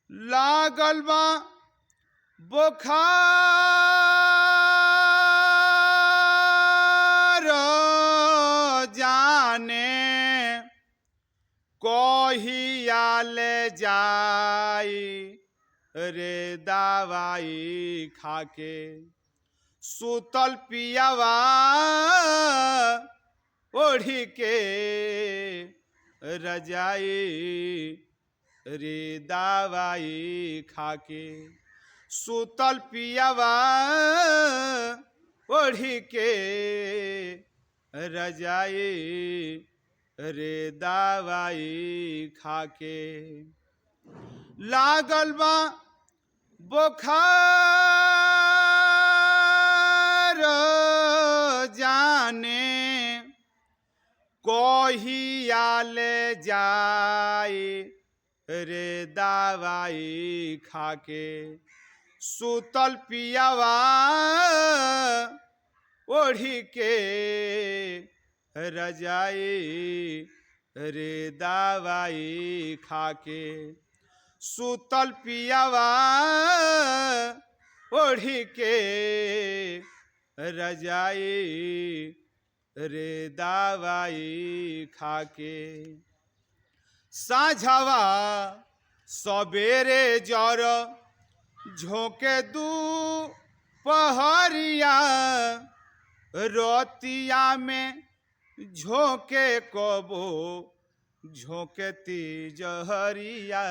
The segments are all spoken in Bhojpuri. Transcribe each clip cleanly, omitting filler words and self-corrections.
लागल बा बुखार जाने कहिया ले जाई रे दवाई खाके सुतल पियावा ओढ़ी के रजाई रे दवाई खाके सुतल पियावा ओढ़ी के रजाई रे दवाई खाके लागल बा बुखार जाने कहिया ले जाई रे दवाई खाके सुतल पियावा ओढ़ी के रजाई रे दवाई खाके सुतल पियावा ओढ़ी के रजाई रे दवाई खाके साझवा सबेरे जर झोंके दू पहरिया रोतिया में झोंके कबो झोंकती जहरिया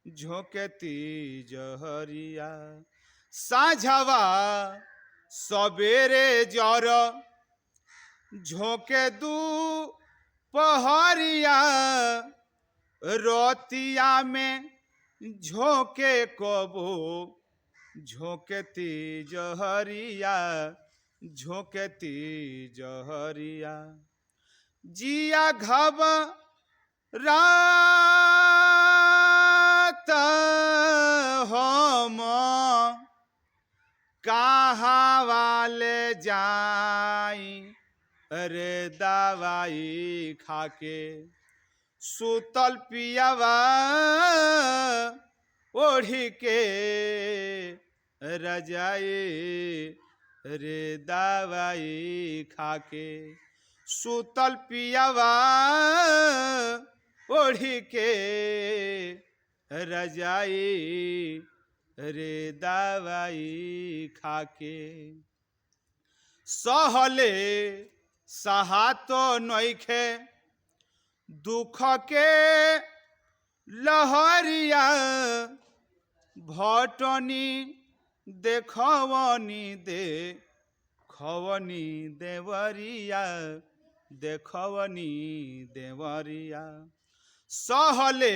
झोंकती जहरिया साझवा सबेरे जर झोंके दू पहरिया रोतिया में झोंके कबो झोंकती जहरिया झोंकती जहरिया जिया घबरात हम कहाँ वाले जाई रे दवाई खाके सुतल पियावा ओढ़ी के रजाई रे दवाई खाके सुतल पियावा ओढ़ी के रजाई रे दवाई खाके सहले सहातो नइखे दुख के लहरिया भटनी देखवनी खवनी देवरिया देखवनी देवरिया सहले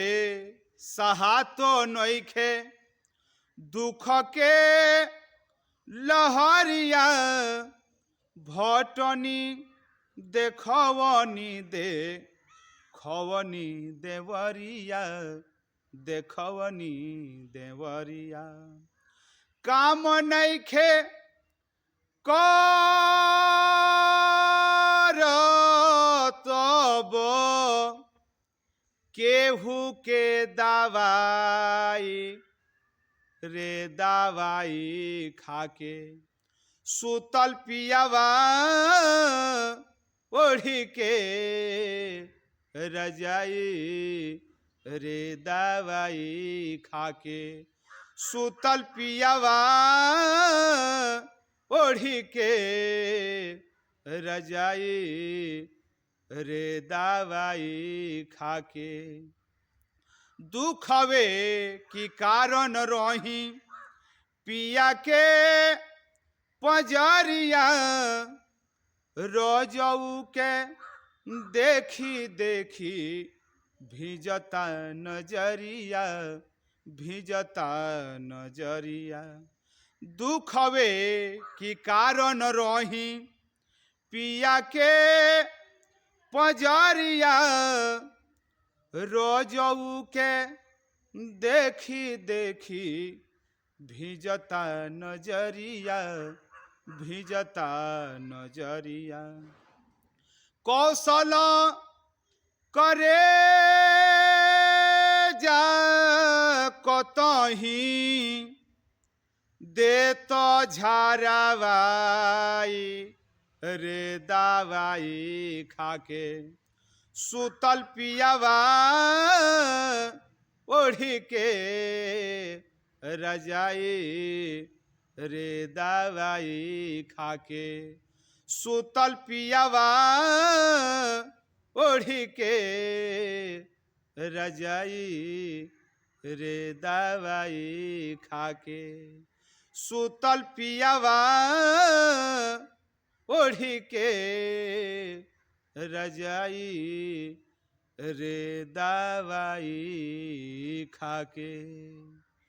सहातो नइखे दुख के लहरिया भटनी देखवनी खवनी देवरिया देखवनी देवरिया काम नइखे करतब केहू के दवाई रे दवाई खाके सुतल पियावा ओढ़ी के रजाई रे दवाई खाके सुतल पियावा ओढ़ी के रजाई रे दवाई खाके दुखवे की कारण रही पिया के पजरिया रोजऊ के देखी देखी भिजता नजरिया भिजता नजरिया दुखवे की कारण रही पिया के पजरिया रोजऊ के देखी देखी भिजता नजरिया भिजता नजरिया कौशल करे जा कतही देत झारावाई रे दवाई खाके सुतल पियावा ओढ़ी के रजाई रे दवाई खाके सुतल पियावा ओढ़ी के रजाई रे दवाई खाके सुतल पियावा ओढ़ी के रजाई रे दवाई खाके।